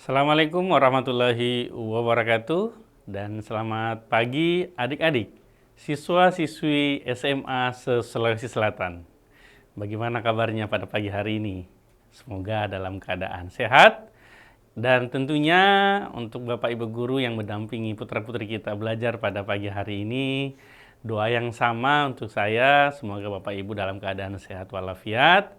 Assalamualaikum warahmatullahi wabarakatuh dan selamat pagi adik-adik, siswa-siswi SMA Sulawesi Selatan. Bagaimana kabarnya pada pagi hari ini? Semoga dalam keadaan sehat dan tentunya untuk Bapak Ibu Guru yang mendampingi putra-putri kita belajar pada pagi hari ini, doa yang sama untuk saya, semoga Bapak Ibu dalam keadaan sehat walafiat.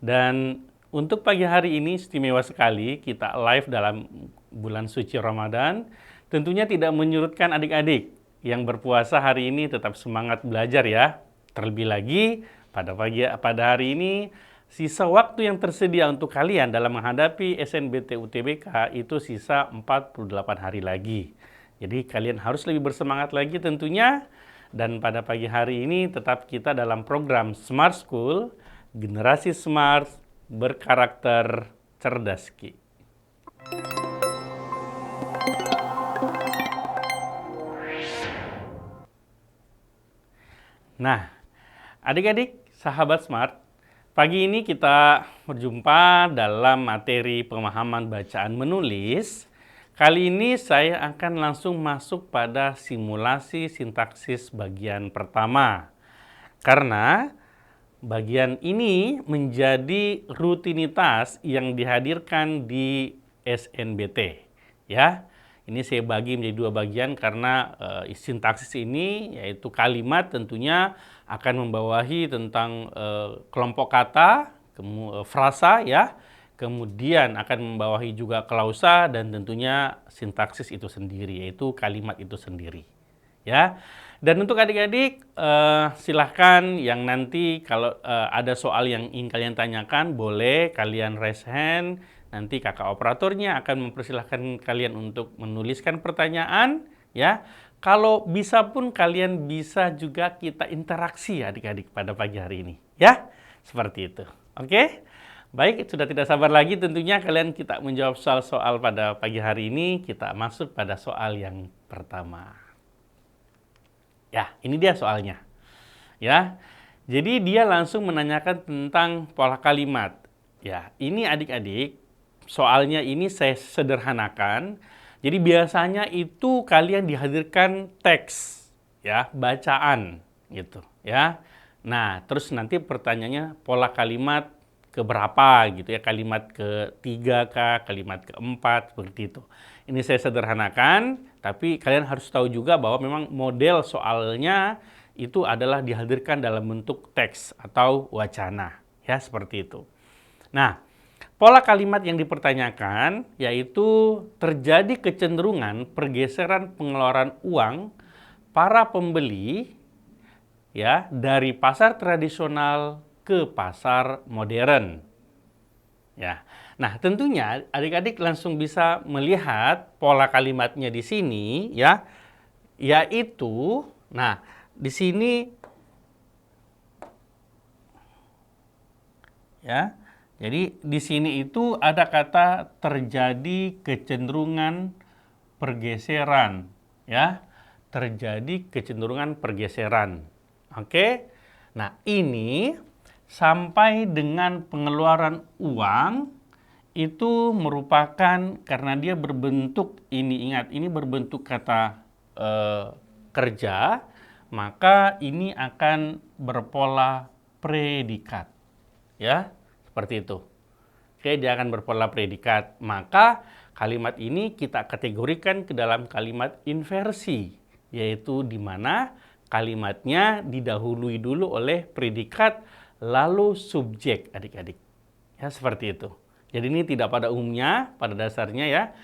Dan untuk pagi hari ini istimewa sekali, kita live dalam bulan suci Ramadan. Tentunya tidak menyurutkan adik-adik yang berpuasa hari ini tetap semangat belajar ya. Terlebih lagi pada hari ini sisa waktu yang tersedia untuk kalian dalam menghadapi SNBT UTBK itu sisa 48 hari lagi. Jadi kalian harus lebih bersemangat lagi tentunya. Dan pada pagi hari ini tetap kita dalam program Smart School, generasi smart berkarakter cerdas Ki. Nah, adik-adik, sahabat smart, pagi ini kita berjumpa dalam materi pemahaman bacaan menulis. Kali ini saya akan langsung masuk pada simulasi sintaksis bagian pertama. Karena bagian ini menjadi rutinitas yang dihadirkan di SNBT. Ya, ini saya bagi menjadi dua bagian karena sintaksis ini yaitu kalimat tentunya akan membawahi tentang kelompok kata, frasa ya, kemudian akan membawahi juga klausa dan tentunya sintaksis itu sendiri yaitu kalimat itu sendiri. Ya. Dan untuk adik-adik silahkan yang nanti kalau ada soal yang ingin kalian tanyakan boleh kalian raise hand, nanti kakak operatornya akan mempersilahkan kalian untuk menuliskan pertanyaan ya. Kalau bisa pun kalian bisa juga kita interaksi adik-adik pada pagi hari ini ya. Seperti itu. Oke? Baik, sudah tidak sabar lagi tentunya kalian kita menjawab soal-soal pada pagi hari ini. Kita masuk pada soal yang pertama. Ya, ini dia soalnya. Ya. Jadi dia langsung menanyakan tentang pola kalimat. Ya, ini adik-adik, soalnya ini saya sederhanakan. Jadi biasanya itu kalian dihadirkan teks, ya, bacaan gitu, ya. Nah, terus nanti pertanyaannya pola kalimat keberapa gitu ya, kalimat ketiga kah, kalimat keempat, seperti itu. Ini saya sederhanakan, tapi kalian harus tahu juga bahwa memang model soalnya itu adalah dihadirkan dalam bentuk teks atau wacana, ya seperti itu. Nah, pola kalimat yang dipertanyakan yaitu terjadi kecenderungan pergeseran pengeluaran uang para pembeli ya dari pasar tradisional ke pasar modern. Ya. Nah, tentunya adik-adik langsung bisa melihat pola kalimatnya di sini ya. Yaitu nah, di sini ya. Jadi di sini itu ada kata terjadi kecenderungan pergeseran ya. Terjadi kecenderungan pergeseran. Oke. Nah, ini sampai dengan pengeluaran uang itu merupakan karena dia berbentuk ini, ingat ini berbentuk kata kerja, maka ini akan berpola predikat ya, seperti itu. Oke, dia akan berpola predikat, maka kalimat ini kita kategorikan ke dalam kalimat inversi, yaitu di mana kalimatnya didahului dulu oleh predikat lalu subjek adik-adik ya, seperti itu. Jadi ini tidak pada umumnya, pada dasarnya ya.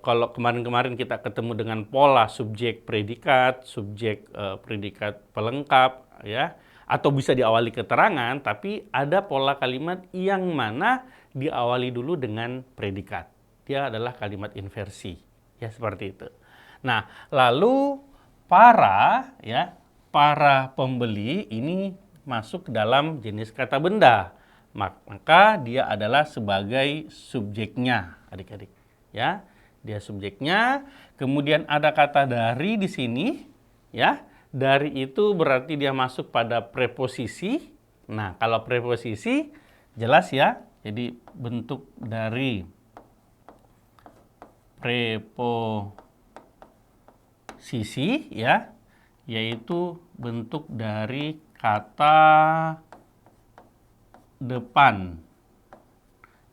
Kalau kemarin-kemarin kita ketemu dengan pola subjek predikat, subjek predikat pelengkap ya, atau bisa diawali keterangan, tapi ada pola kalimat yang mana diawali dulu dengan predikat. Dia adalah kalimat inversi ya, seperti itu. Nah, lalu para pembeli ini masuk dalam jenis kata benda. Maka dia adalah sebagai subjeknya, adik-adik. Ya, dia subjeknya. Kemudian ada kata dari di sini, ya. Dari itu berarti dia masuk pada preposisi. Nah, kalau preposisi jelas ya. Jadi bentuk dari preposisi ya, yaitu bentuk dari kata depan.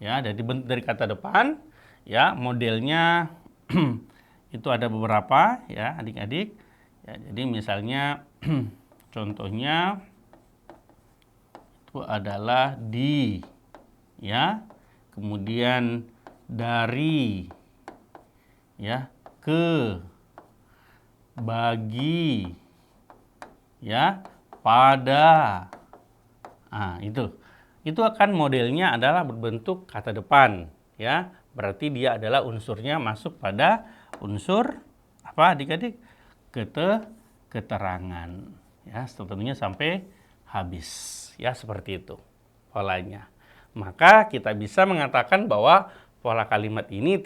Ya, dari bentuk dari kata depan ya, modelnya itu ada beberapa ya, adik-adik. Ya, jadi misalnya contohnya itu adalah di ya, kemudian dari ya, ke, bagi ya, pada. Nah, itu akan modelnya adalah berbentuk kata depan ya, berarti dia adalah unsurnya masuk pada unsur apa adik-adik? Keterangan ya, tentunya sampai habis ya, seperti itu polanya. Maka kita bisa mengatakan bahwa pola kalimat ini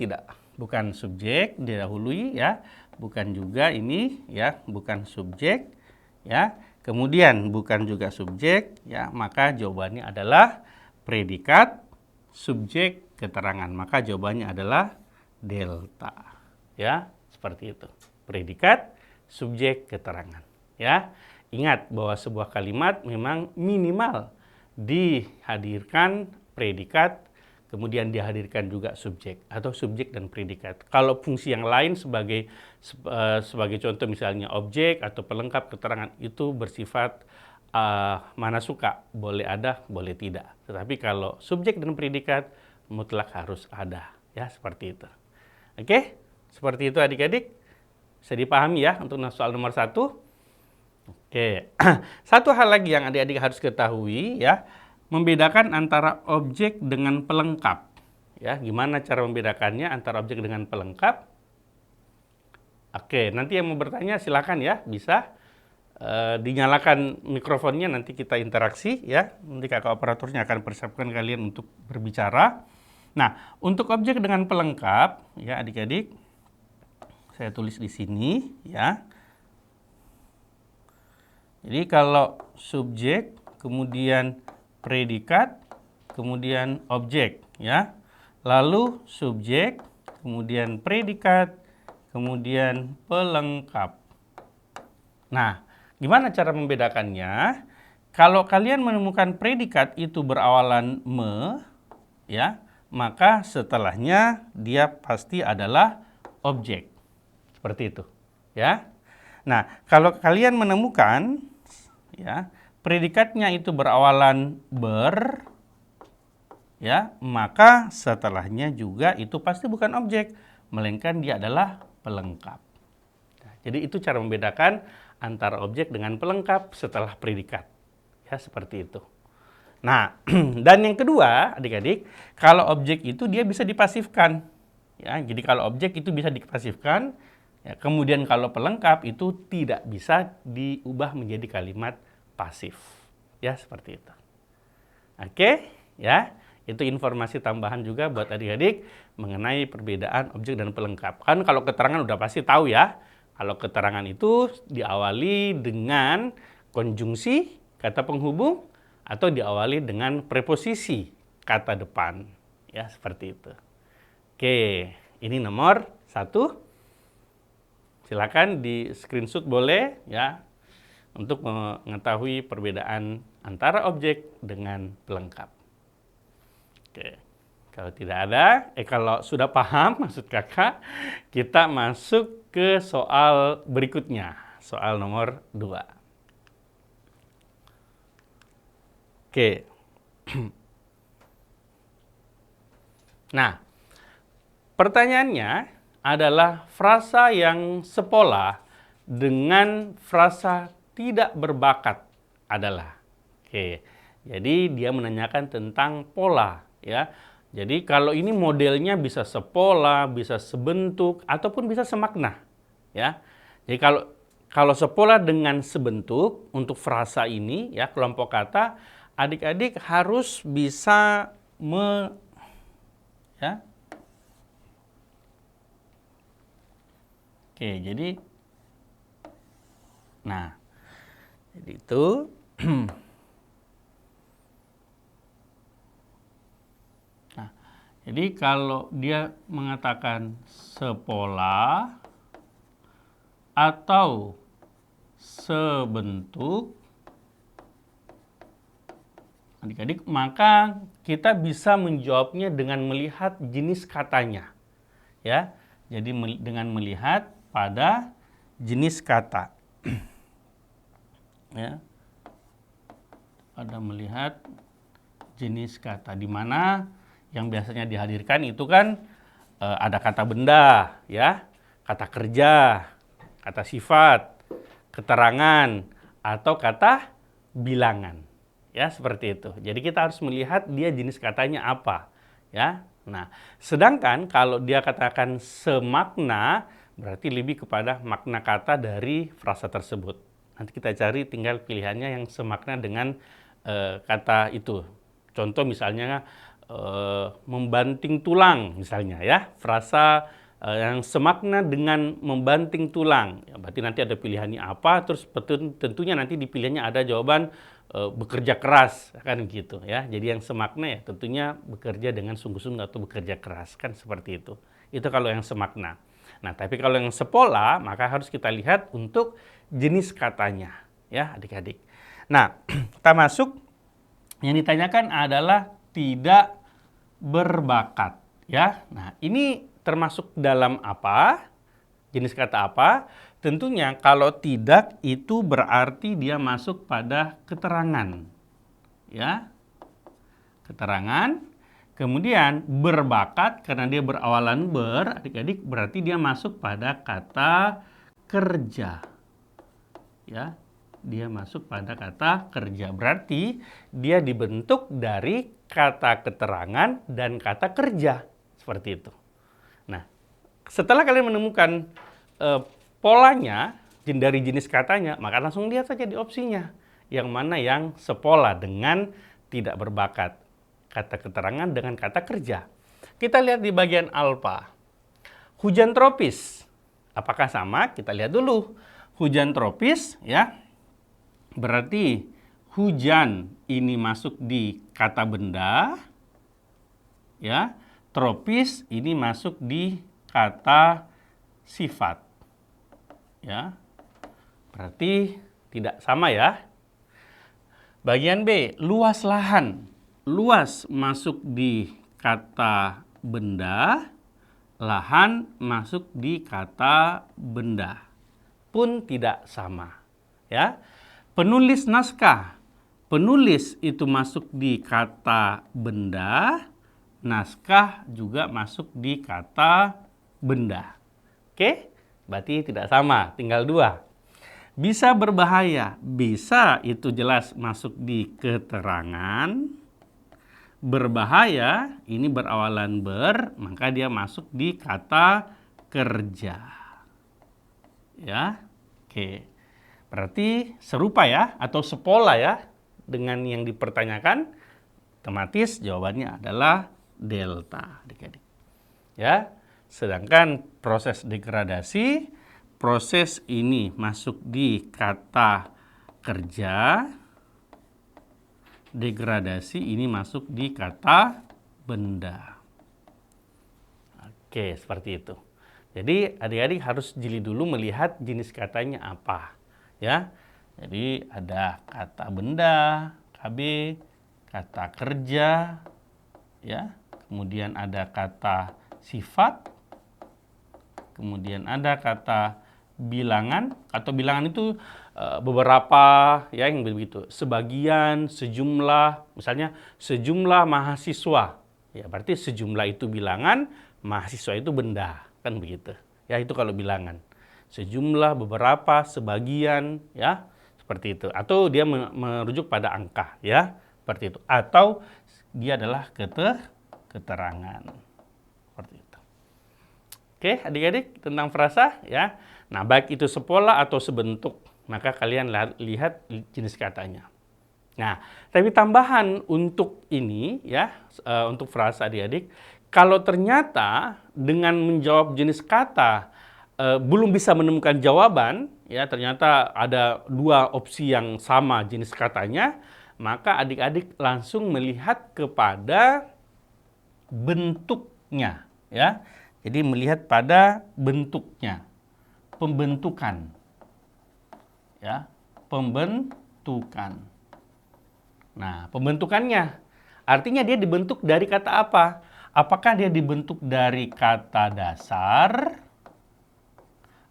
bukan subjek didahului ya, bukan juga ini ya, bukan subjek ya, kemudian bukan juga subjek ya, maka jawabannya adalah predikat subjek keterangan. Maka jawabannya adalah delta ya, seperti itu. Predikat subjek keterangan ya. Ingat bahwa sebuah kalimat memang minimal dihadirkan predikat, kemudian dihadirkan juga subjek atau subjek dan predikat. Kalau fungsi yang lain sebagai contoh misalnya objek atau pelengkap keterangan itu bersifat mana suka, boleh ada, boleh tidak. Tetapi kalau subjek dan predikat mutlak harus ada ya, seperti itu. Oke, seperti itu adik-adik. Bisa dipahami ya untuk soal nomor 1. Oke, satu hal lagi yang adik-adik harus ketahui ya, membedakan antara objek dengan pelengkap. Ya, gimana cara membedakannya antara objek dengan pelengkap? Oke, nanti yang mau bertanya silakan ya, bisa dinyalakan mikrofonnya, nanti kita interaksi ya. Nanti kakak operatornya akan persiapkan kalian untuk berbicara. Nah, untuk objek dengan pelengkap ya adik-adik, saya tulis di sini ya. Jadi kalau subjek, kemudian predikat, kemudian objek ya. Lalu subjek, kemudian predikat, kemudian pelengkap. Nah, gimana cara membedakannya? Kalau kalian menemukan predikat itu berawalan me ya, maka setelahnya dia pasti adalah objek. Seperti itu ya. Nah, kalau kalian menemukan ya predikatnya itu berawalan ber ya, maka setelahnya juga itu pasti bukan objek, melainkan dia adalah pelengkap. Nah, jadi itu cara membedakan antara objek dengan pelengkap setelah predikat. Ya, seperti itu. Nah, dan yang kedua, adik-adik, kalau objek itu dia bisa dipasifkan. Ya, jadi kalau objek itu bisa dipasifkan, ya, kemudian kalau pelengkap itu tidak bisa diubah menjadi kalimat pasif. Ya, seperti itu. Oke, ya. Itu informasi tambahan juga buat adik-adik mengenai perbedaan objek dan pelengkap. Kan kalau keterangan udah pasti tahu ya. Kalau keterangan itu diawali dengan konjungsi kata penghubung atau diawali dengan preposisi kata depan. Ya, seperti itu. Oke, ini nomor 1. Silakan di screenshot boleh ya, untuk mengetahui perbedaan antara objek dengan pelengkap. Oke, kalau tidak ada, kalau sudah paham maksud kakak, kita masuk ke soal berikutnya, soal nomor 2. Oke. Nah, pertanyaannya adalah frasa yang sepola dengan frasa tidak berbakat adalah. Oke, jadi dia menanyakan tentang pola ya. Jadi kalau ini modelnya bisa sepola, bisa sebentuk, ataupun bisa semakna ya. Jadi kalau sepola dengan sebentuk untuk frasa ini ya, kelompok kata, adik-adik harus bisa ya. Oke, jadi itu nah, Jadi kalau dia mengatakan sepola atau sebentuk, adik-adik, maka kita bisa menjawabnya dengan melihat jenis katanya. Ya, jadi dengan melihat pada jenis kata. Ya, pada melihat jenis kata, di mana yang biasanya dihadirkan itu kan ada kata benda, ya, kata kerja, kata sifat, keterangan, atau kata bilangan. Ya, seperti itu. Jadi kita harus melihat dia jenis katanya apa, ya. Nah, sedangkan kalau dia katakan semakna, berarti lebih kepada makna kata dari frasa tersebut. Nanti kita cari tinggal pilihannya yang semakna dengan kata itu. Contoh misalnya membanting tulang misalnya, ya. Frasa yang semakna dengan membanting tulang. Ya, berarti nanti ada pilihannya apa, terus tentunya nanti di pilihannya ada jawaban bekerja keras, kan gitu ya. Jadi yang semakna ya tentunya bekerja dengan sungguh-sungguh atau bekerja keras, kan seperti itu. Itu kalau yang semakna. Nah, tapi kalau yang sepola maka harus kita lihat untuk jenis katanya, ya adik-adik. Nah, kita masuk, yang ditanyakan adalah tidak berbakat, ya. Nah, ini termasuk dalam apa? Jenis kata apa? Tentunya kalau tidak itu berarti dia masuk pada keterangan. Ya. Keterangan. Kemudian berbakat karena dia berawalan ber, adik-adik, berarti dia masuk pada kata kerja. Ya. Dia masuk pada kata kerja. Berarti dia dibentuk dari kata keterangan dan kata kerja. Seperti itu. Nah, setelah kalian menemukan polanya dari jenis katanya, maka langsung lihat saja di opsinya. Yang mana yang sepola dengan tidak berbakat. Kata keterangan dengan kata kerja. Kita lihat di bagian alfa. Hujan tropis. Apakah sama? Kita lihat dulu. Hujan tropis, ya. Berarti hujan ini masuk di kata benda. Ya. Tropis ini masuk di kata sifat. Ya, berarti tidak sama ya. Bagian B, luas lahan. Luas masuk di kata benda, lahan masuk di kata benda. Pun tidak sama. Ya. Penulis naskah. Penulis itu masuk di kata benda, naskah juga masuk di kata benda. Oke? Berarti tidak sama, tinggal dua. Bisa berbahaya, bisa itu jelas masuk di keterangan. Berbahaya, ini berawalan ber, maka dia masuk di kata kerja. Ya, oke. Berarti serupa ya, atau sepola ya, dengan yang dipertanyakan, otomatis jawabannya adalah delta, adik-adik. Ya. Sedangkan proses degradasi, proses ini masuk di kata kerja, degradasi ini masuk di kata benda. Oke, seperti itu. Jadi adik-adik harus jeli dulu melihat jenis katanya apa. Ya, jadi ada kata benda, KB, kata kerja, ya, kemudian ada kata sifat, kemudian ada kata bilangan, atau bilangan itu beberapa ya yang begitu, sebagian, sejumlah, misalnya sejumlah mahasiswa. Ya, berarti sejumlah itu bilangan, mahasiswa itu benda, kan begitu. Ya, itu kalau bilangan. Sejumlah, beberapa, sebagian, ya, seperti itu. Atau dia merujuk pada angka, ya, seperti itu. Atau dia adalah keterangan. Seperti itu. Oke, adik-adik, tentang frasa ya. Nah, baik itu sepola atau sebentuk, maka kalian lihat jenis katanya. Nah, tapi tambahan untuk ini ya, untuk frasa adik-adik, kalau ternyata dengan menjawab jenis kata belum bisa menemukan jawaban, ya ternyata ada dua opsi yang sama jenis katanya, maka adik-adik langsung melihat kepada bentuknya, ya. Jadi melihat pada bentuknya, pembentukan, ya, pembentukan. Nah, pembentukannya artinya dia dibentuk dari kata apa? Apakah dia dibentuk dari kata dasar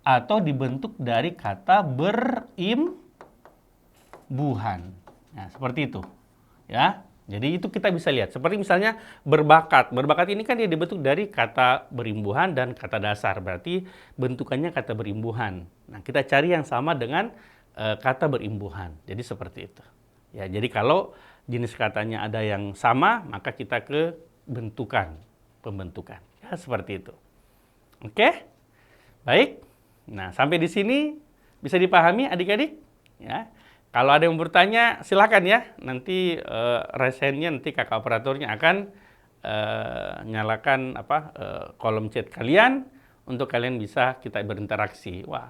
atau dibentuk dari kata berimbuhan? Nah, seperti itu, ya. Jadi itu kita bisa lihat. Seperti misalnya berbakat. Berbakat ini kan dia dibentuk dari kata berimbuhan dan kata dasar. Berarti bentukannya kata berimbuhan. Nah, kita cari yang sama dengan kata berimbuhan. Jadi seperti itu. Ya, jadi kalau jenis katanya ada yang sama, maka kita ke bentukan, pembentukan. Ya, seperti itu. Oke? Baik. Nah, sampai di sini bisa dipahami adik-adik? Ya. Kalau ada yang bertanya, silakan ya. Nanti resennya, nanti kakak operatornya akan nyalakan kolom chat kalian untuk kalian bisa kita berinteraksi. Wah,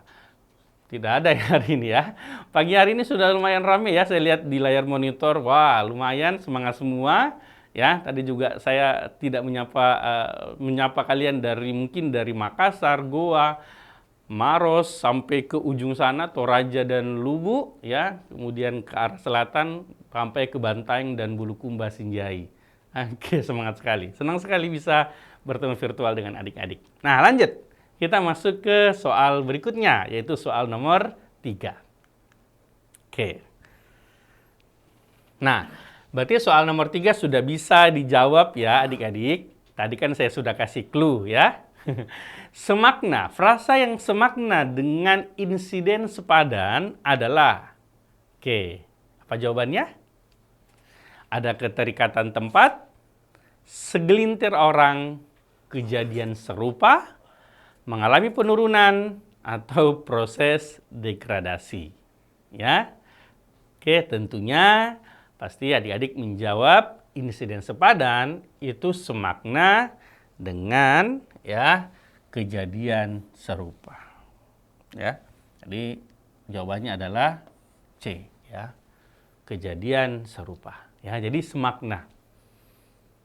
tidak ada ya hari ini ya. Pagi hari ini sudah lumayan ramai ya. Saya lihat di layar monitor, wah lumayan semangat semua. Ya, tadi juga saya tidak menyapa kalian mungkin dari Makassar, Goa, Maros sampai ke ujung sana Toraja dan Lubu, ya, kemudian ke arah selatan sampai ke Bantaeng dan Bulukumba Sinjai. Oke, semangat sekali. Senang sekali bisa bertemu virtual dengan adik-adik. Nah, lanjut. Kita masuk ke soal berikutnya, yaitu soal nomor 3. Oke. Nah, berarti soal nomor 3 sudah bisa dijawab ya adik-adik. Tadi kan saya sudah kasih clue ya. Semakna, frasa yang semakna dengan insiden sepadan adalah, oke, apa jawabannya? Ada keterikatan tempat, segelintir orang, kejadian serupa, mengalami penurunan, atau proses degradasi. Ya, oke, tentunya pasti adik-adik menjawab insiden sepadan itu semakna dengan ya kejadian serupa. Ya. Jadi jawabannya adalah C ya. Kejadian serupa. Ya, jadi semakna.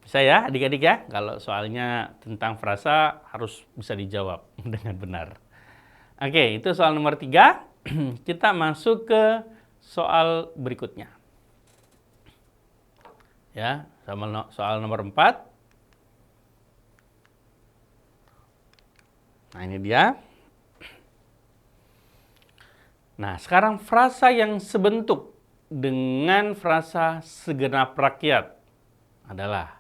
Bisa ya adik-adik ya? Kalau soalnya tentang frasa harus bisa dijawab dengan benar. Oke, itu soal nomor 3. Kita masuk ke soal berikutnya. Ya, soal nomor 4. Nah, ini dia. Nah, sekarang frasa yang sebentuk dengan frasa segenap rakyat adalah,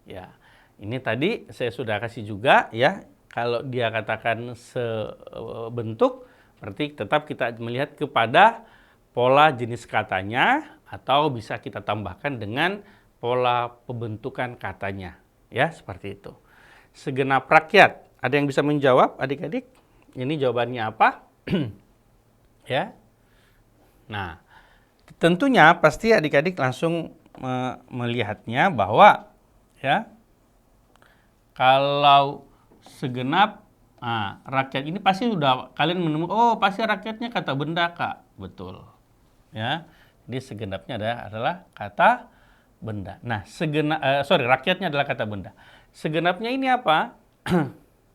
ya, ini tadi saya sudah kasih juga ya, kalau dia katakan sebentuk, berarti tetap kita melihat kepada pola jenis katanya atau bisa kita tambahkan dengan pola pembentukan katanya, ya, seperti itu. Segenap rakyat. Ada yang bisa menjawab, adik-adik? Ini jawabannya apa? Ya. Nah, tentunya pasti adik-adik langsung melihatnya bahwa ya kalau segenap rakyat ini pasti sudah kalian menemukan, oh pasti rakyatnya kata benda, Kak. Betul. Ya. Jadi segenapnya adalah kata benda. Nah, rakyatnya adalah kata benda. Segenapnya ini apa?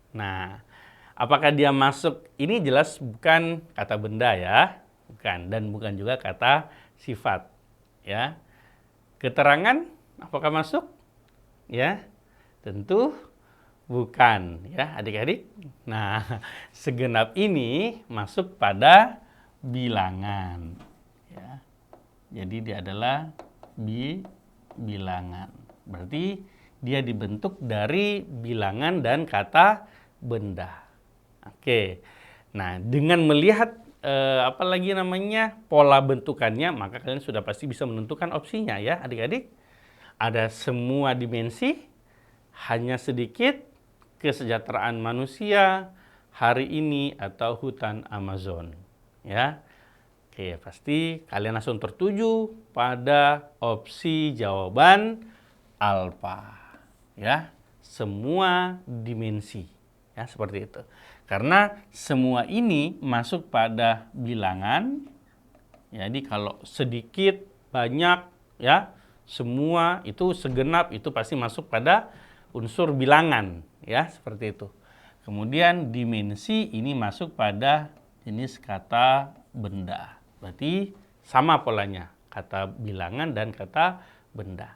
Nah, apakah dia masuk? Ini jelas bukan kata benda ya, bukan, dan bukan juga kata sifat, ya. Keterangan, apakah masuk? Ya, tentu bukan, ya adik-adik. Nah, segenap ini masuk pada bilangan, ya. Jadi dia adalah bilangan. Berarti dia dibentuk dari bilangan dan kata benda. Oke. Nah, dengan melihat pola bentukannya, maka kalian sudah pasti bisa menentukan opsinya ya, adik-adik. Ada semua dimensi, hanya sedikit, kesejahteraan manusia, hari ini atau hutan Amazon. Ya. Oke, pasti kalian langsung tertuju pada opsi jawaban alfa. Ya, semua dimensi. Ya, seperti itu. Karena semua ini masuk pada bilangan. Jadi kalau sedikit, banyak, ya, semua itu segenap itu pasti masuk pada unsur bilangan, ya, seperti itu. Kemudian dimensi ini masuk pada jenis kata benda. Berarti sama polanya, kata bilangan dan kata benda.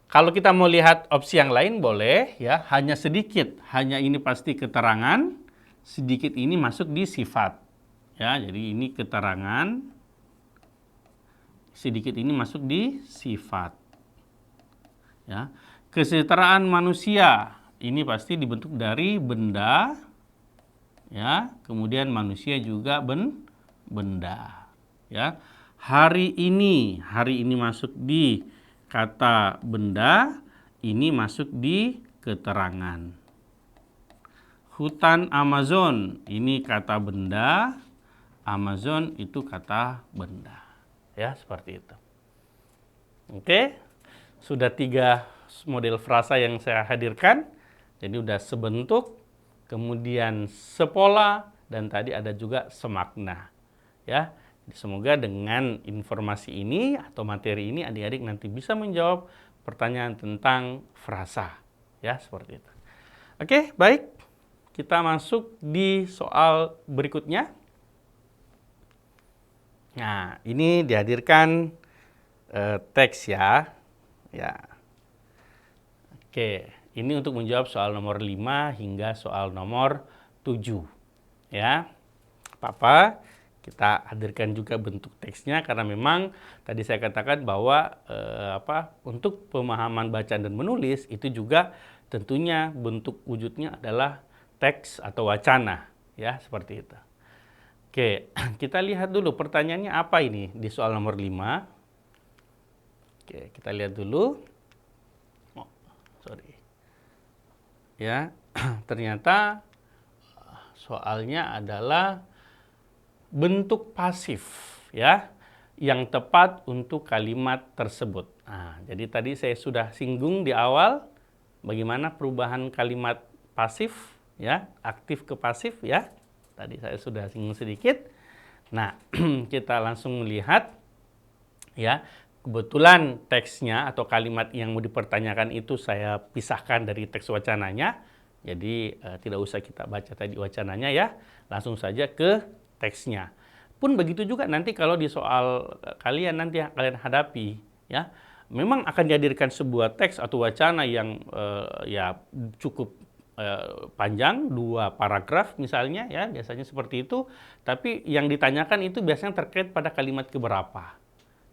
Kalau kita mau lihat opsi yang lain boleh, ya, hanya sedikit, hanya ini pasti keterangan, sedikit ini masuk di sifat. Ya, jadi ini keterangan, sedikit ini masuk di sifat. Ya, kesejahteraan manusia ini pasti dibentuk dari benda, ya, kemudian manusia juga benda. Ya, hari ini masuk di kata benda, ini masuk di keterangan. Hutan Amazon ini kata benda, Amazon itu kata benda. Ya, seperti itu. Oke, sudah 3 model frasa yang saya hadirkan. Jadi udah sebentuk, kemudian sepola, dan tadi ada juga semakna. Ya, semoga dengan informasi ini atau materi ini adik-adik nanti bisa menjawab pertanyaan tentang frasa. Ya, seperti itu. Oke, baik. Kita masuk di soal berikutnya. Nah, ini dihadirkan teks ya. Ya. Oke, ini untuk menjawab soal nomor 5 hingga soal nomor 7. Ya. Apa-apa, kita hadirkan juga bentuk teksnya karena memang tadi saya katakan bahwa untuk pemahaman bacaan dan menulis itu juga tentunya bentuk wujudnya adalah teks atau wacana, ya, seperti itu. Oke, kita lihat dulu pertanyaannya apa ini di soal nomor 5. Oke, kita lihat dulu. Ya, ternyata soalnya adalah bentuk pasif, ya, yang tepat untuk kalimat tersebut. Nah, jadi tadi saya sudah singgung di awal bagaimana perubahan kalimat pasif, ya, aktif ke pasif, ya. Tadi saya sudah singgung sedikit. Nah, kita langsung melihat, ya, kebetulan teksnya atau kalimat yang mau dipertanyakan itu saya pisahkan dari teks wacananya. Jadi tidak usah kita baca tadi wacananya, ya. Langsung saja ke teksnya. Pun begitu juga nanti kalau di soal kalian nanti kalian hadapi, ya. Memang akan dihadirkan sebuah teks atau wacana yang ya cukup panjang, 2 paragraf misalnya, ya, biasanya seperti itu, tapi yang ditanyakan itu biasanya terkait pada kalimat keberapa.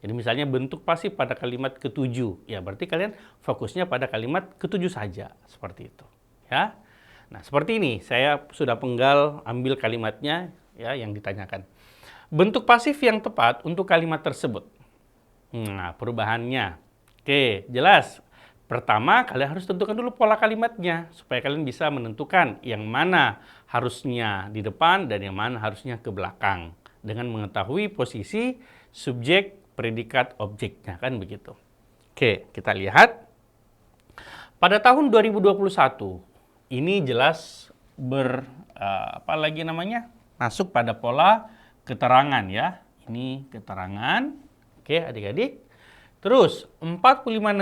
Jadi misalnya bentuk pasif pada kalimat ke-7, ya berarti kalian fokusnya pada kalimat ke-7 saja, seperti itu, ya. Nah, seperti ini, saya sudah penggal ambil kalimatnya, ya, yang ditanyakan. Bentuk pasif yang tepat untuk kalimat tersebut. Nah, perubahannya. Oke, jelas. Pertama, kalian harus tentukan dulu pola kalimatnya supaya kalian bisa menentukan yang mana harusnya di depan dan yang mana harusnya ke belakang dengan mengetahui posisi subjek, predikat, objeknya, kan begitu. Oke, kita lihat. Pada tahun 2021, ini jelas masuk pada pola keterangan, ya. Ini keterangan. Oke, adik-adik. Terus 45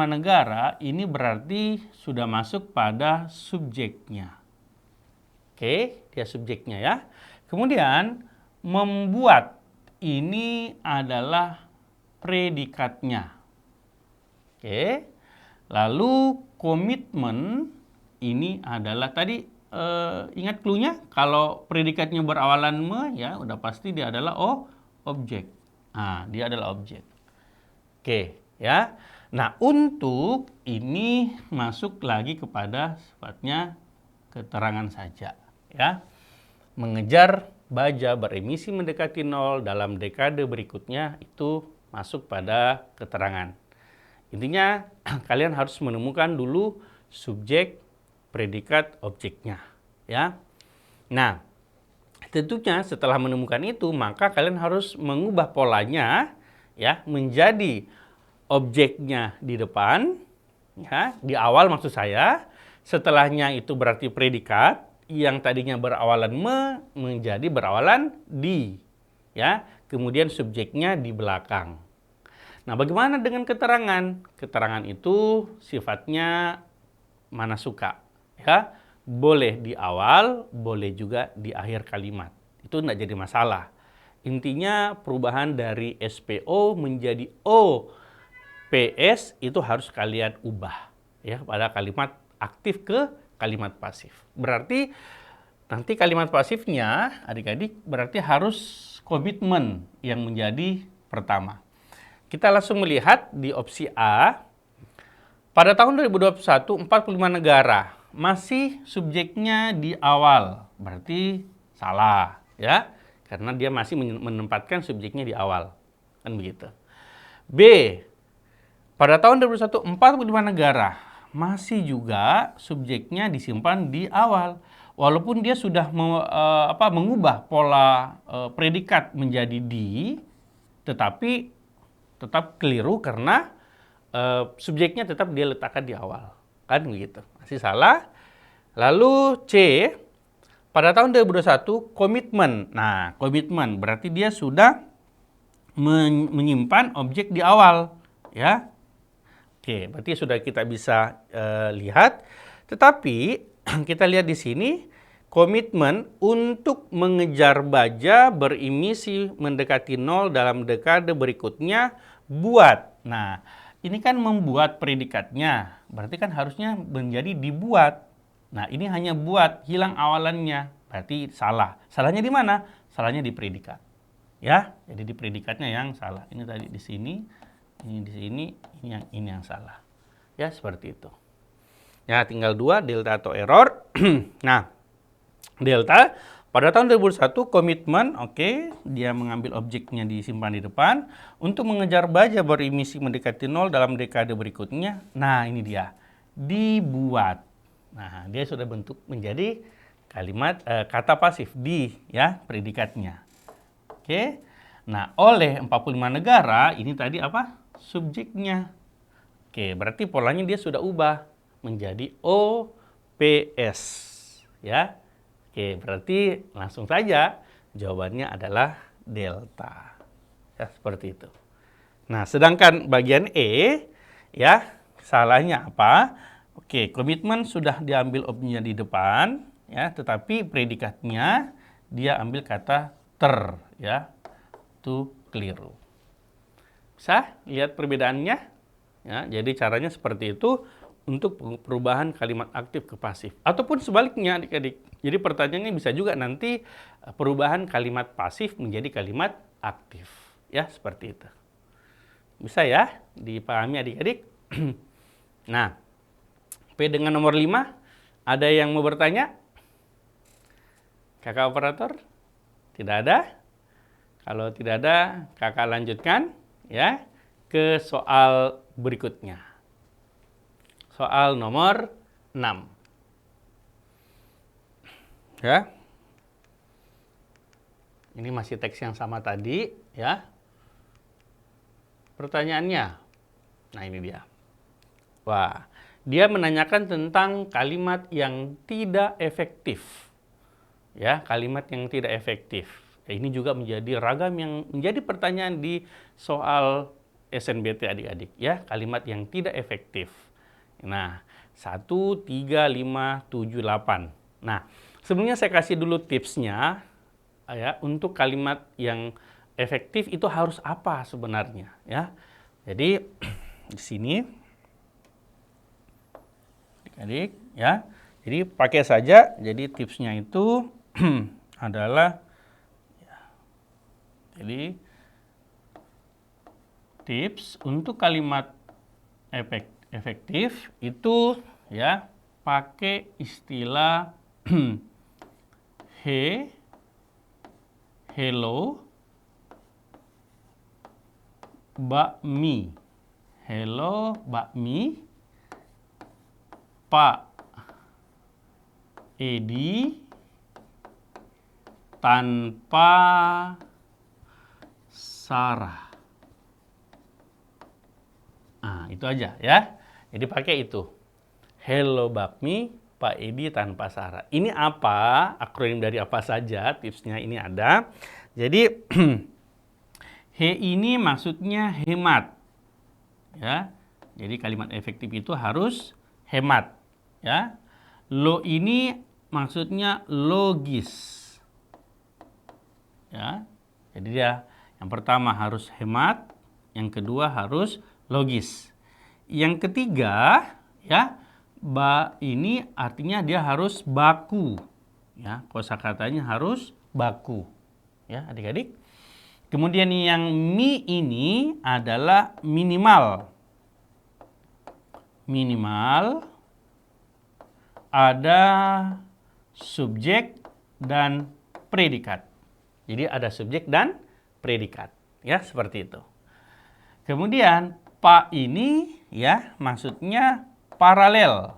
negara ini berarti sudah masuk pada subjeknya. Oke, dia subjeknya, ya. Kemudian membuat ini adalah predikatnya. Oke. Lalu komitmen ini adalah tadi ingat clue-nya, kalau predikatnya berawalan me, ya udah pasti dia adalah objek. Nah, dia adalah objek. Oke, ya. Nah, untuk ini masuk lagi kepada sifatnya keterangan saja, ya. Mengejar baja beremisi mendekati 0 dalam dekade berikutnya itu masuk pada keterangan. Intinya kalian harus menemukan dulu subjek, predikat, objeknya, ya. Nah, tentunya setelah menemukan itu maka kalian harus mengubah polanya, ya, menjadi objeknya di depan, ya, di awal maksud saya. Setelahnya itu berarti predikat yang tadinya berawalan me menjadi berawalan di, ya. Kemudian subjeknya di belakang. Nah, bagaimana dengan keterangan? Keterangan itu sifatnya mana suka, ya. Boleh di awal, boleh juga di akhir kalimat. Itu tidak jadi masalah. Intinya perubahan dari SPO menjadi OPS itu harus kalian ubah, ya, pada kalimat aktif ke kalimat pasif. Berarti nanti kalimat pasifnya, adik-adik, berarti harus komitmen yang menjadi pertama. Kita langsung melihat di opsi A. Pada tahun 2021, 45 negara masih subjeknya di awal. Berarti salah, ya. Karena dia masih menempatkan subjeknya di awal. Kan begitu. B. Pada tahun 2021, 45 negara masih juga subjeknya disimpan di awal. Walaupun dia sudah mengubah pola predikat menjadi di, tetapi tetap keliru karena subjeknya tetap dia letakkan di awal. Kan begitu. Masih salah. Lalu C, pada tahun 2021 komitmen. Nah, komitmen berarti dia sudah menyimpan objek di awal, ya. Oke, berarti sudah kita bisa lihat. Tetapi kita lihat di sini komitmen untuk mengejar baja berimisi mendekati nol dalam dekade berikutnya buat. Nah, ini kan membuat predikatnya, berarti kan harusnya menjadi dibuat. Nah, ini hanya buat, hilang awalannya, berarti salah. Salahnya di mana? Salahnya di predikat. Ya, jadi di predikatnya yang salah. Ini tadi di sini, ini di sini, ini yang salah. Ya, seperti itu. Ya, tinggal dua, delta atau error. Nah, delta pada tahun 2001 komitmen, oke, dia mengambil objeknya disimpan di depan untuk mengejar baja berimisi mendekati nol dalam dekade berikutnya. Nah, ini dia, dibuat. Nah, dia sudah bentuk menjadi kalimat kata pasif di, ya, predikatnya. Oke. Nah, oleh 45 negara ini tadi apa? Subjeknya. Oke, berarti polanya dia sudah ubah menjadi OPS, ya. Oke, berarti langsung saja jawabannya adalah delta. Ya, seperti itu. Nah, sedangkan bagian E, ya, salahnya apa? Oke, komitmen sudah diambil objeknya di depan, ya, tetapi predikatnya dia ambil kata ter, ya. Itu keliru. Bisa lihat perbedaannya? Ya, jadi caranya seperti itu untuk perubahan kalimat aktif ke pasif. Ataupun sebaliknya, adik-adik. Jadi pertanyaannya bisa juga nanti perubahan kalimat pasif menjadi kalimat aktif. Ya, seperti itu. Bisa ya dipahami adik-adik? Nah, P dengan nomor 5, ada yang mau bertanya? Kakak operator? Tidak ada? Kalau tidak ada, kakak lanjutkan ya ke soal berikutnya. Soal nomor 6. Ya. Ini masih teks yang sama tadi, ya. Pertanyaannya. Nah, ini dia. Wah, dia menanyakan tentang kalimat yang tidak efektif. Ya, kalimat yang tidak efektif. Ini juga menjadi ragam yang menjadi pertanyaan di soal SNBT adik-adik, ya, kalimat yang tidak efektif. Nah, 1, 3, 5, 7, 8. Nah, sebelumnya saya kasih dulu tipsnya, ya, untuk kalimat yang efektif itu harus apa sebenarnya, ya. Jadi di sini, adik-adik, ya. Jadi pakai saja. Jadi tipsnya itu adalah, ya, jadi tips untuk kalimat efektif itu, ya, pakai istilah hello, bakmi. Hello, bakmi. Pak Edi tanpa Sarah. Nah, itu aja ya. Jadi pakai itu. Hello bakmi, Pak Edi tanpa Sarah. Ini apa? Akronim dari apa saja? Tipsnya ini ada. Jadi he ini maksudnya hemat, Ya. Jadi kalimat efektif itu harus hemat, ya. Lo ini maksudnya logis. Ya. Jadi dia yang pertama harus hemat, yang kedua harus logis. Yang ketiga, ya, ini artinya dia harus baku. Ya, kosakatanya harus baku. Ya, adik-adik. Kemudian yang mi ini adalah minimal. Minimal ada subjek dan predikat. Jadi ada subjek dan predikat, ya, seperti itu. Kemudian pa ini, ya, maksudnya paralel.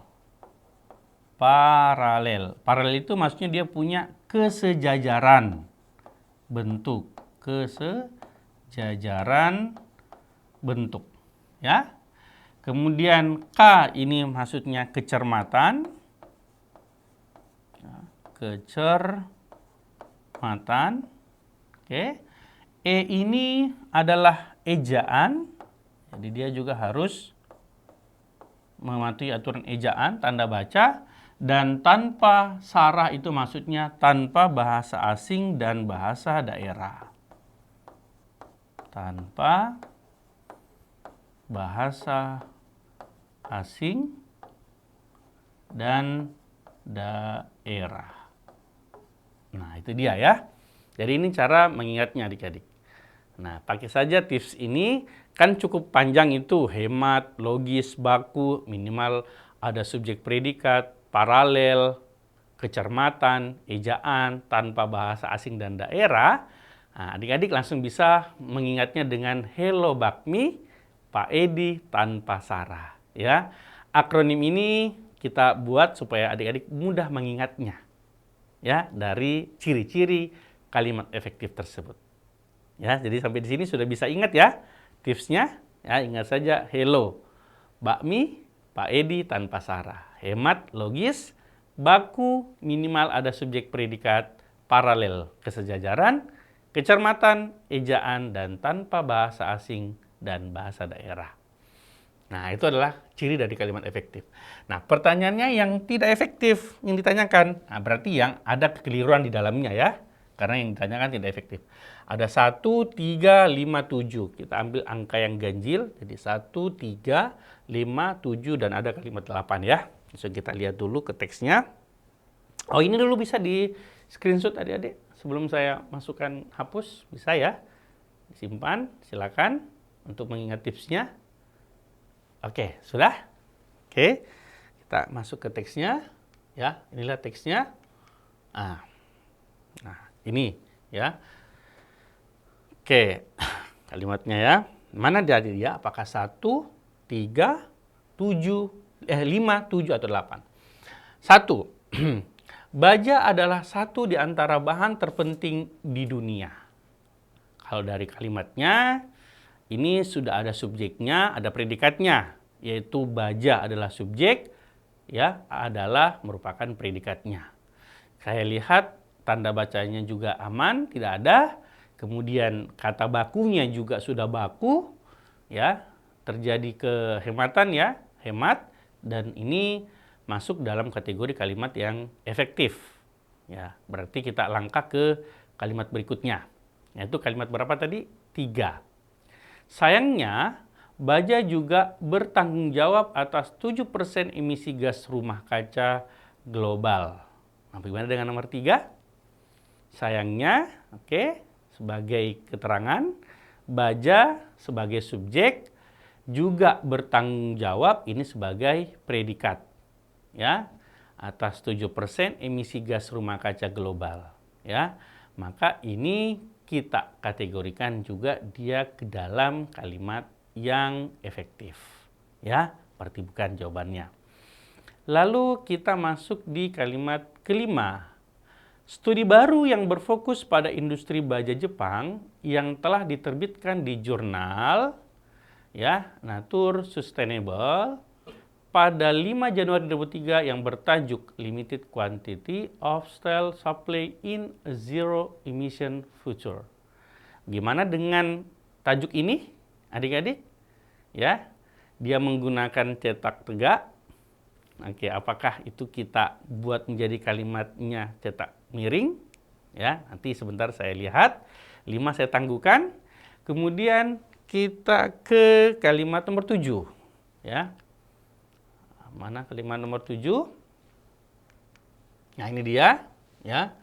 Paralel. Paralel itu maksudnya dia punya kesejajaran bentuk. Kesejajaran bentuk, ya. Kemudian K ini maksudnya kecermatan. Kecermatan. Oke. E ini adalah ejaan. Jadi dia juga harus mematuhi aturan ejaan, tanda baca. Dan tanpa sarah itu maksudnya tanpa bahasa asing dan bahasa daerah. Tanpa bahasa asing dan daerah. Nah, itu dia ya. Jadi ini cara mengingatnya adik-adik. Nah, pakai saja tips ini, kan cukup panjang itu, hemat, logis, baku, minimal ada subjek predikat, paralel, kecermatan, ejaan, tanpa bahasa asing dan daerah. Nah, adik-adik langsung bisa mengingatnya dengan Hello Bakmi, Pak Edi tanpa Sarah. Ya, akronim ini kita buat supaya adik-adik mudah mengingatnya. Ya, dari ciri-ciri kalimat efektif tersebut. Ya, jadi sampai di sini sudah bisa ingat ya tipsnya. Ya, ingat saja Hello Bakmi, Pak Edi tanpa Sarah. Hemat, logis, baku, minimal ada subjek predikat, paralel, kesejajaran, kecermatan, ejaan, dan tanpa bahasa asing dan bahasa daerah. Nah, itu adalah ciri dari kalimat efektif. Nah, pertanyaannya yang tidak efektif yang ditanyakan. Nah, berarti yang ada kekeliruan di dalamnya ya. Karena yang ditanyakan tidak efektif. Ada 1, 3, 5, 7. Kita ambil angka yang ganjil. Jadi 1, 3, 5, 7, dan ada kalimat 8 ya. So, kita lihat dulu ke teksnya. Oh, ini dulu bisa di screenshot adik-adik. Sebelum saya masukkan hapus, bisa ya. Simpan, silakan untuk mengingat tipsnya. Oke, sudah? Oke, kita masuk ke teksnya. Ya, inilah teksnya. Nah, ini ya. Oke, kalimatnya ya. Mana dia? Apakah 1, 3, 7, 5, 7, atau 8? 1. Baja adalah satu di antara bahan terpenting di dunia. Kalau dari kalimatnya, ini sudah ada subjeknya, ada predikatnya, yaitu baja adalah subjek, ya, adalah merupakan predikatnya. Saya lihat tanda bacanya juga aman, tidak ada. Kemudian kata bakunya juga sudah baku, ya, terjadi kehematan ya, hemat, dan ini masuk dalam kategori kalimat yang efektif. Ya, berarti kita langkah ke kalimat berikutnya. Yaitu kalimat berapa tadi? 3. Sayangnya, baja juga bertanggung jawab atas 7% emisi gas rumah kaca global. Nah, bagaimana dengan nomor 3? Sayangnya, oke, sebagai keterangan, baja sebagai subjek juga bertanggung jawab ini sebagai predikat. Ya, atas 7% emisi gas rumah kaca global. Ya, maka ini kita kategorikan juga dia ke dalam kalimat yang efektif. Ya, berarti bukan jawabannya. Lalu kita masuk di kalimat kelima. Studi baru yang berfokus pada industri baja Jepang yang telah diterbitkan di jurnal ya, Nature Sustainable pada 5 Januari 2003 yang bertajuk Limited Quantity of Steel Supply in a Zero Emission Future. Gimana dengan tajuk ini, adik-adik? Ya, dia menggunakan cetak tegak. Oke, apakah itu kita buat menjadi kalimatnya cetak miring? Ya, nanti sebentar saya lihat. 5 saya tangguhkan. Kemudian kita ke kalimat nomor 7. Ya. Mana kalimat nomor 7? Nah, ini dia, ya.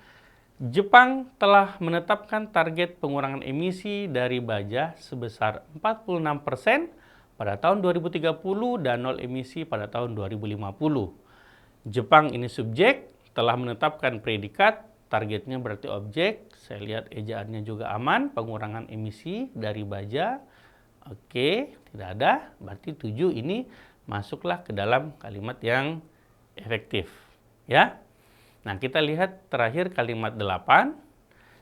Jepang telah menetapkan target pengurangan emisi dari baja sebesar 46% pada tahun 2030 dan nol emisi pada tahun 2050. Jepang ini subjek, telah menetapkan predikat, targetnya berarti objek. Saya lihat ejaannya juga aman, pengurangan emisi dari baja. Oke, tidak ada, berarti 7 ini masuklah ke dalam kalimat yang efektif, ya. Nah, kita lihat terakhir kalimat 8.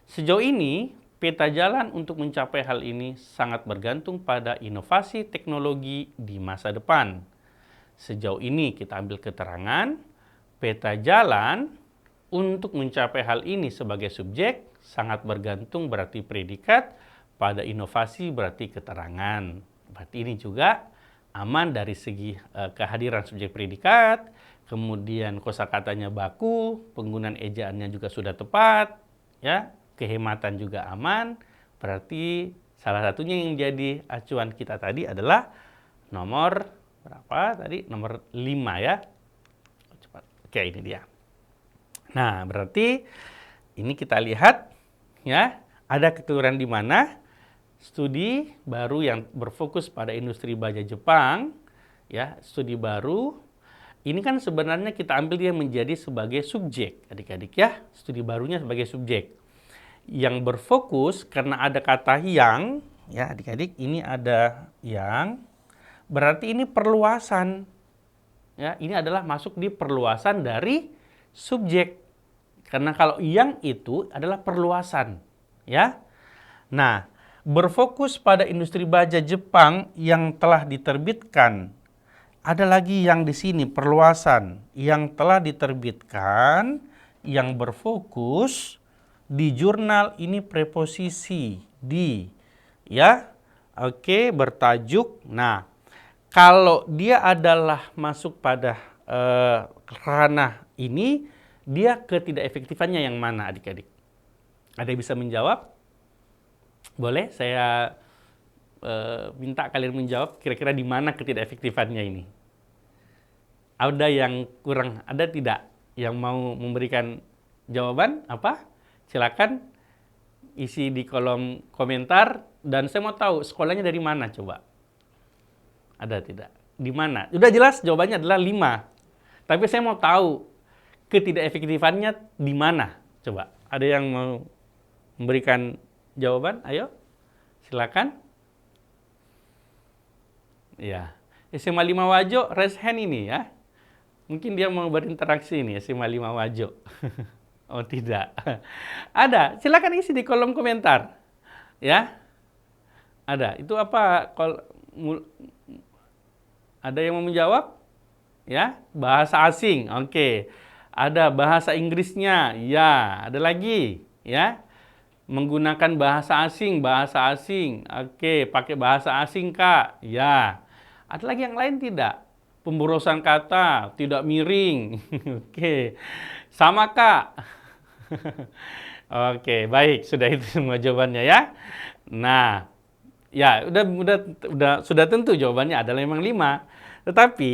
Sejauh ini, peta jalan untuk mencapai hal ini sangat bergantung pada inovasi teknologi di masa depan. Sejauh ini kita ambil keterangan, peta jalan untuk mencapai hal ini sebagai subjek sangat bergantung berarti predikat, pada inovasi berarti keterangan. Berarti ini juga aman dari segi kehadiran subjek predikat, kemudian kosakatanya baku, penggunaan ejaannya juga sudah tepat, ya, kehematan juga aman. Berarti salah satunya yang jadi acuan kita tadi adalah nomor berapa tadi? Nomor 5 ya. Cepat. Oke, ini dia. Nah, berarti ini kita lihat ya, ada kekeliruan di mana? Studi baru yang berfokus pada industri baja Jepang, ya, studi baru ini kan sebenarnya kita ambil dia menjadi sebagai subjek, adik-adik ya, studi barunya sebagai subjek. Yang berfokus karena ada kata yang, ya adik-adik, ini ada yang, berarti ini perluasan. Ya, ini adalah masuk di perluasan dari subjek. Karena kalau yang itu adalah perluasan, ya. Nah, berfokus pada industri baja Jepang yang telah diterbitkan. Ada lagi yang di sini perluasan yang telah diterbitkan yang berfokus di jurnal ini preposisi di, ya. Oke, bertajuk. Nah, kalau dia adalah masuk pada ranah ini, dia ketidak efektifannya yang mana, adik-adik? Ada yang bisa menjawab? Boleh saya minta kalian menjawab kira-kira di mana ketidak efektifannya ini. Ada yang kurang, ada tidak yang mau memberikan jawaban? Apa? Silakan isi di kolom komentar dan saya mau tahu sekolahnya dari mana coba. Ada tidak? Di mana? Udah jelas jawabannya adalah 5. Tapi saya mau tahu ketidak efektifannya di mana? Coba. Ada yang mau memberikan jawaban? Ayo. Silakan. Ya, SMA 5 Wajo, raise hand ini ya. Mungkin dia mau berinteraksi ini, SMA 5 Wajo. Oh tidak. Ada, silakan isi di kolom komentar. Ya. Ada, itu apa? Ada yang mau menjawab? Ya, bahasa asing, oke. Ada bahasa Inggrisnya, ya. Ada lagi, ya. Menggunakan bahasa asing, oke. Pakai bahasa asing, Kak, ya. Ada lagi yang lain tidak? Pemborosan kata, tidak miring. Oke. Sama, Kak. Oke, baik. Sudah itu semua jawabannya ya. Nah, ya sudah tentu jawabannya adalah memang 5. Tetapi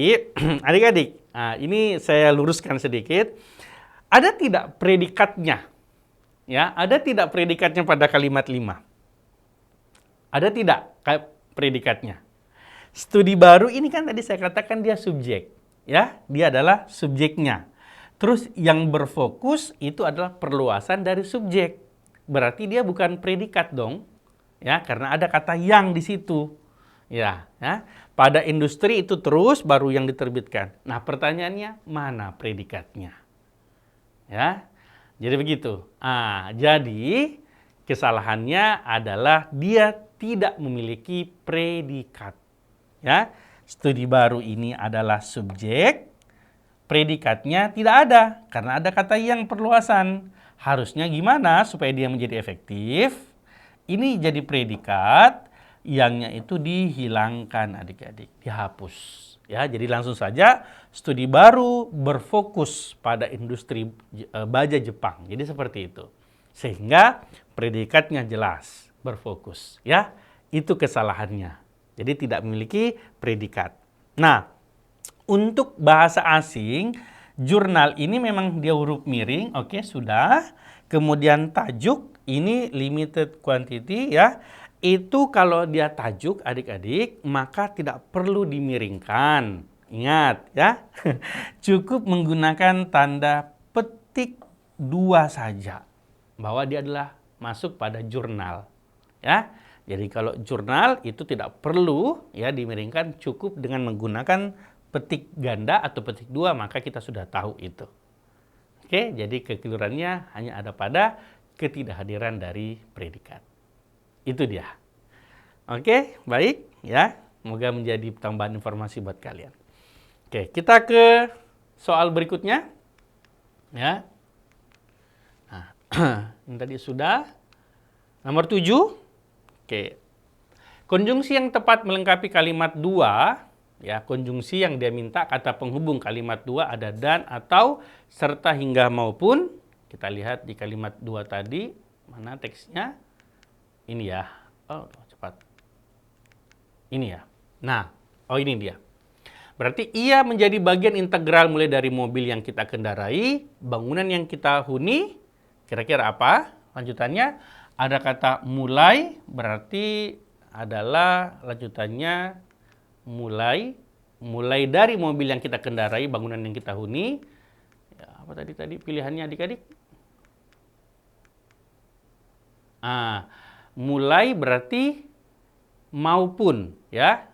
adik-adik, nah, ini saya luruskan sedikit. Ada tidak predikatnya? Ya, ada tidak predikatnya pada kalimat 5? Ada tidak predikatnya? Studi baru ini kan tadi saya katakan dia subjek, ya, dia adalah subjeknya. Terus yang berfokus itu adalah perluasan dari subjek. Berarti dia bukan predikat dong, ya, karena ada kata yang di situ. Ya. Pada industri itu terus baru yang diterbitkan. Nah, pertanyaannya mana predikatnya? Ya. Jadi begitu. Jadi kesalahannya adalah dia tidak memiliki predikat. Ya, studi baru ini adalah subjek, predikatnya tidak ada karena ada kata yang perluasan. Harusnya gimana supaya dia menjadi efektif? Ini jadi predikat, yangnya itu dihilangkan adik-adik, dihapus. Ya, jadi langsung saja studi baru berfokus pada industri baja Jepang. Jadi seperti itu. Sehingga predikatnya jelas, berfokus, ya. Itu kesalahannya. Jadi tidak memiliki predikat. Nah, untuk bahasa asing, jurnal ini memang dia huruf miring, oke, sudah. Kemudian tajuk ini limited quantity, ya. Itu kalau dia tajuk adik-adik, maka tidak perlu dimiringkan. Ingat ya, cukup menggunakan tanda petik 2 saja bahwa dia adalah masuk pada jurnal. Ya, jadi kalau jurnal itu tidak perlu ya dimiringkan, cukup dengan menggunakan petik ganda atau petik 2, maka kita sudah tahu itu. Oke, jadi kekeliruannya hanya ada pada ketidakhadiran dari predikat. Itu dia. Oke, baik ya. Semoga menjadi tambahan informasi buat kalian. Oke, kita ke soal berikutnya. Ya. Nah, ini tadi sudah. Nomor 7. Oke. Konjungsi yang tepat melengkapi kalimat 2, ya, konjungsi yang dia minta kata penghubung kalimat 2 ada dan, atau, serta, hingga, maupun. Kita lihat di kalimat 2 tadi, mana teksnya? Ini ya. Oh, cepat. Ini ya. Nah, ini dia. Berarti ia menjadi bagian integral mulai dari mobil yang kita kendarai, bangunan yang kita huni. Kira-kira apa? Lanjutannya ada kata mulai, berarti adalah lanjutannya mulai dari mobil yang kita kendarai, bangunan yang kita huni. Ya, apa tadi pilihannya adik-adik? Mulai berarti maupun, ya.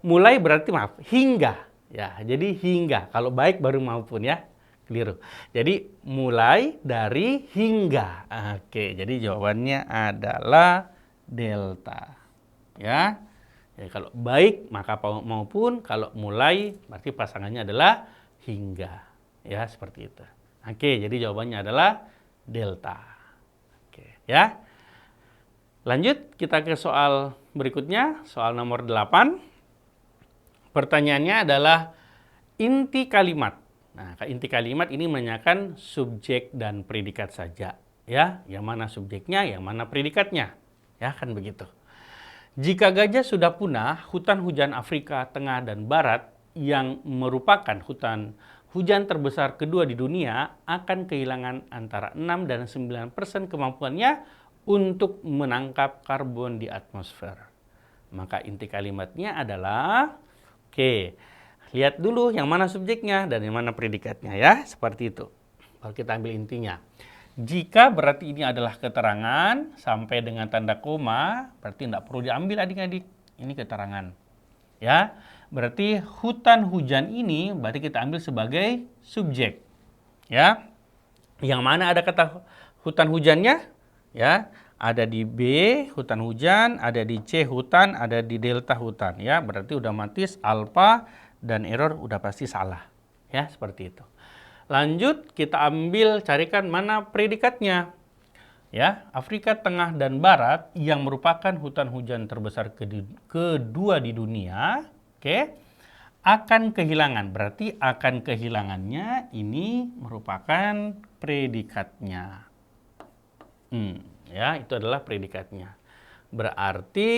Mulai berarti hingga, ya. Jadi hingga. Kalau baik baru maupun, ya. Keliru. Jadi mulai dari hingga. Oke, jadi jawabannya adalah delta. Ya. Jadi kalau baik maka maupun, kalau mulai berarti pasangannya adalah hingga. Ya, seperti itu. Oke, jadi jawabannya adalah delta. Oke, ya. Lanjut kita ke soal berikutnya, soal nomor 8. Pertanyaannya adalah inti kalimat. Nah, inti kalimat ini menanyakan subjek dan predikat saja, ya. Yang mana subjeknya, yang mana predikatnya. Ya, kan begitu. Jika gajah sudah punah, hutan hujan Afrika Tengah dan Barat yang merupakan hutan hujan terbesar kedua di dunia akan kehilangan antara 6 dan 9% kemampuannya untuk menangkap karbon di atmosfer. Maka inti kalimatnya adalah, lihat dulu yang mana subjeknya dan yang mana predikatnya, ya, seperti itu. Kalau kita ambil intinya. Jika berarti ini adalah keterangan sampai dengan tanda koma, berarti tidak perlu diambil adik-adik. Ini keterangan. Ya, berarti hutan hujan ini berarti kita ambil sebagai subjek. Ya. Yang mana ada kata hutan hujannya? Ya, ada di B hutan hujan, ada di C hutan, ada di delta hutan. Ya, berarti udah otomatis alfa dan error udah pasti salah. Ya, seperti itu. Lanjut kita ambil, carikan mana predikatnya. Ya, Afrika Tengah dan Barat yang merupakan hutan hujan terbesar kedua di dunia, akan kehilangan. Berarti akan kehilangannya ini merupakan predikatnya. Ya, itu adalah predikatnya. Berarti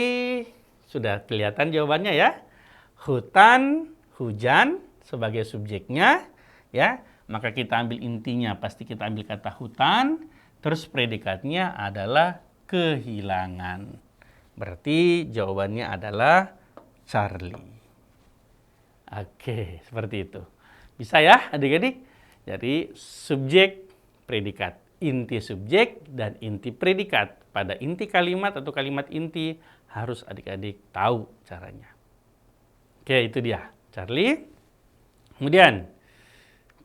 sudah kelihatan jawabannya, ya. Hutan hujan sebagai subjeknya, ya, maka kita ambil intinya, pasti kita ambil kata hutan, terus predikatnya adalah kehilangan. Berarti jawabannya adalah Charlie. Oke, seperti itu. Bisa ya adik-adik? Jadi subjek, predikat, inti subjek dan inti predikat. Pada inti kalimat atau kalimat inti harus adik-adik tahu caranya. Oke, itu dia. Charlie. Kemudian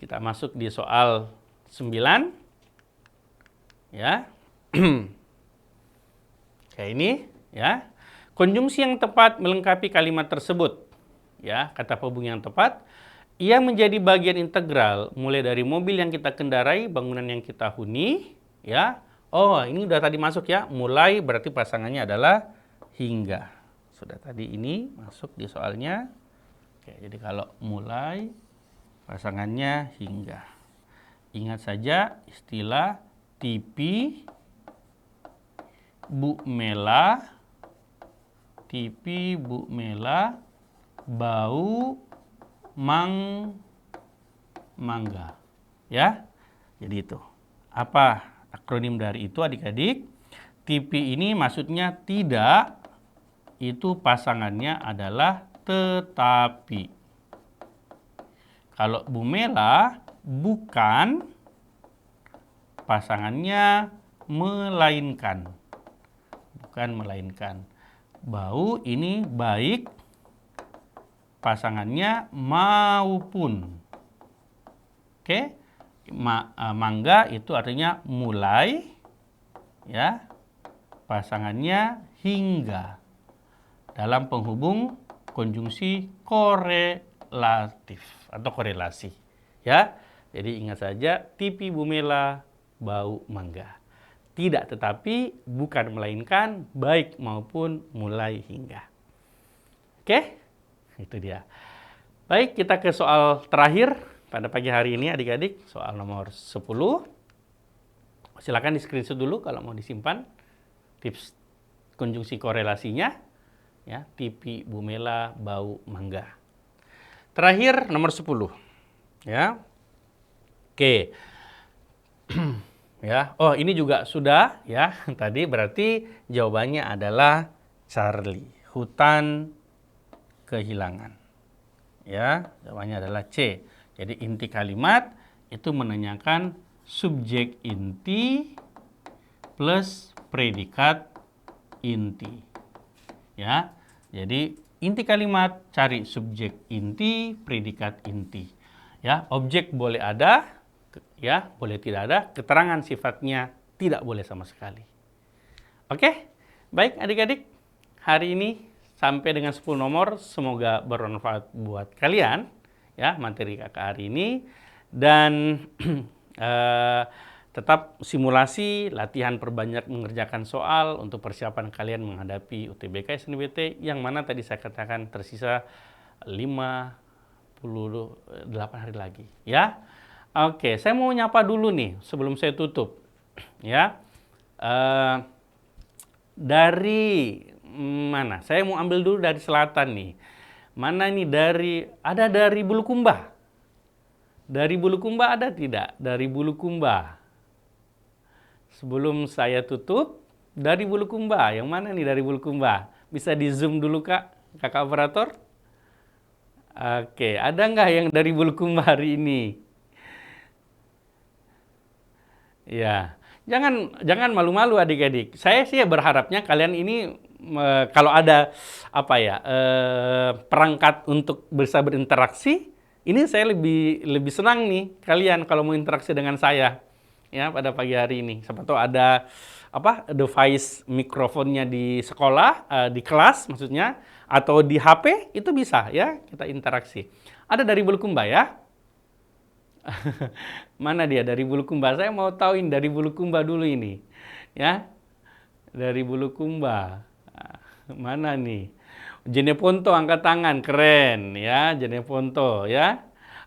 kita masuk di soal 9. Ya. Kayak ini, ya. Konjungsi yang tepat melengkapi kalimat tersebut. Ya, kata penghubung yang tepat. Ia menjadi bagian integral mulai dari mobil yang kita kendarai, bangunan yang kita huni, ya, Oh, ini udah tadi masuk ya. Mulai berarti pasangannya adalah hingga. Sudah tadi ini masuk di soalnya. Oke, jadi kalau mulai pasangannya hingga. Ingat saja istilah TV Bu Mela, TV Bu Mela, bau mangga. Ya, jadi itu. Apa akronim dari itu adik-adik? TV ini maksudnya tidak, itu pasangannya adalah tetapi. Kalau Bu Mela bukan, pasangannya melainkan. Bukan melainkan. Bau ini baik, pasangannya maupun. Oke, mangga itu artinya mulai, ya, pasangannya hingga. Dalam penghubung konjungsi korelatif atau korelasi, ya. Jadi ingat saja TV Bu Mela bau mangga. Tidak tetapi, bukan melainkan, baik maupun mulai hingga. Oke, itu dia. Baik, kita ke soal terakhir pada pagi hari ini adik-adik, soal nomor 10. Silakan di screenshot dulu kalau mau disimpan tips konjungsi korelasinya. Ya, TV Bu Mela bau mangga. Terakhir nomor 10. Ya. Oke. Ya. Oh, ini juga sudah ya. Tadi berarti jawabannya adalah Charlie. Hutan kehilangan. Ya, jawabannya adalah C. Jadi inti kalimat itu menanyakan subjek inti plus predikat inti. Ya. Jadi inti kalimat cari subjek inti, predikat inti. Ya, objek boleh ada, ya, boleh tidak ada, keterangan sifatnya tidak boleh sama sekali. Oke? Baik adik-adik, hari ini sampai dengan 10 nomor, semoga bermanfaat buat kalian, ya, materi kakak hari ini. Dan tetap simulasi, latihan perbanyak mengerjakan soal untuk persiapan kalian menghadapi UTBK SNBT yang mana tadi saya katakan tersisa 58 hari lagi, ya. Oke, saya mau nyapa dulu nih sebelum saya tutup, ya. Dari mana? Saya mau ambil dulu dari selatan nih. Mana nih ada dari Bulukumba? Dari Bulukumba ada tidak? Dari Bulukumba. Sebelum saya tutup, dari Bulukumba. Yang mana nih dari Bulukumba? Bisa di zoom dulu Kak, kakak operator? Oke, ada nggak yang dari Bulukumba hari ini? Ya, jangan malu-malu adik-adik. Saya sih berharapnya kalian ini kalau ada perangkat untuk bisa berinteraksi, ini saya lebih senang nih kalian kalau mau interaksi dengan saya. Ya, pada pagi hari ini. Siapa tahu ada device mikrofonnya di sekolah, di kelas maksudnya, atau di HP itu bisa ya kita interaksi. Ada dari Bulukumba ya? Mana dia dari Bulukumba? Saya mau tahuin dari Bulukumba dulu ini. Ya. Dari Bulukumba. Mana nih? Jeneponto angkat tangan, keren ya, Jeneponto ya.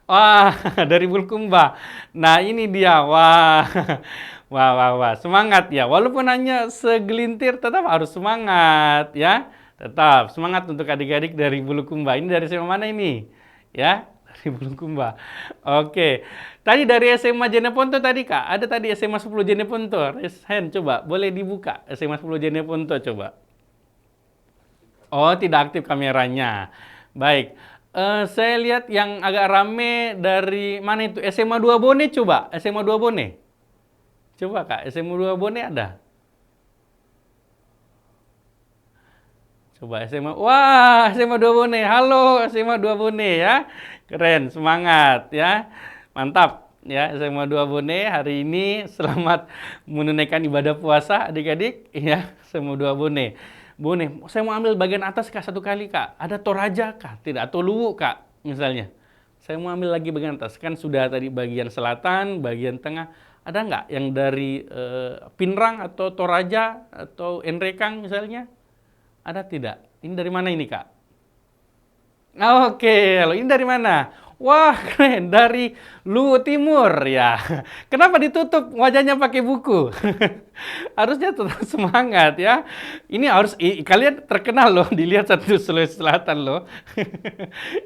Wah, dari Bulukumba. Nah, ini dia. Wah. Wah. Semangat ya. Walaupun hanya segelintir, tetap harus semangat ya. Tetap semangat untuk adik-adik dari Bulukumba. Ini dari SMA mana ini? Ya, dari Bulukumba. Oke. Tadi dari SMA Jeneponto tadi, Kak. Ada tadi SMA 10 Jeneponto. Raise hand coba. Boleh dibuka SMA 10 Jeneponto coba. Oh, tidak aktif kameranya. Baik. Saya lihat yang agak rame dari mana itu? SMA 2 Bone coba. SMA 2 Bone. Coba Kak, SMA 2 Bone ada? Coba SMA. Wah, SMA 2 Bone. Halo SMA 2 Bone ya. Keren, semangat ya. Mantap ya SMA 2 Bone hari ini selamat menunaikan ibadah puasa adik-adik ya. SMA 2 Bone. Bone, saya mau ambil bagian atas Kak satu kali Kak. Ada Toraja Kak? Tidak, atau Luwu Kak misalnya. Saya mau ambil lagi bagian atas. Kan sudah tadi bagian selatan, bagian tengah. Ada nggak yang dari Pinrang atau Toraja atau Nrekang misalnya? Ada tidak? Ini dari mana ini, Kak? Oke, kalau ini dari mana? Wah, keren. Dari Luwu Timur ya. Kenapa ditutup wajahnya pakai buku? Harusnya tetap semangat ya. Ini harus kalian terkenal loh, dilihat satu Sulawesi Selatan loh.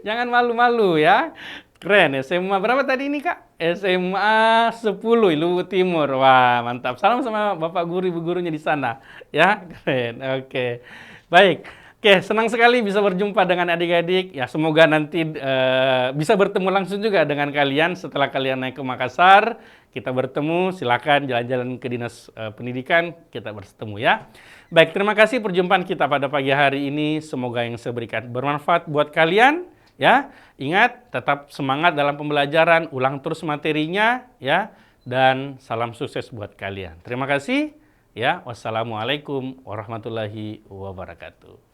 Jangan malu-malu ya. Keren. SMA berapa tadi ini, Kak? SMA 10 Luwu Timur. Wah, mantap. Salam sama Bapak guru Ibu gurunya di sana ya. Keren. Oke. Baik. Oke, senang sekali bisa berjumpa dengan adik-adik. Ya, semoga nanti bisa bertemu langsung juga dengan kalian setelah kalian naik ke Makassar. Kita bertemu, silakan jalan-jalan ke Dinas Pendidikan, kita bertemu ya. Baik, terima kasih perjumpaan kita pada pagi hari ini. Semoga yang saya berikan bermanfaat buat kalian ya. Ingat, tetap semangat dalam pembelajaran, ulang terus materinya ya. Dan salam sukses buat kalian. Terima kasih ya. Wassalamualaikum warahmatullahi wabarakatuh.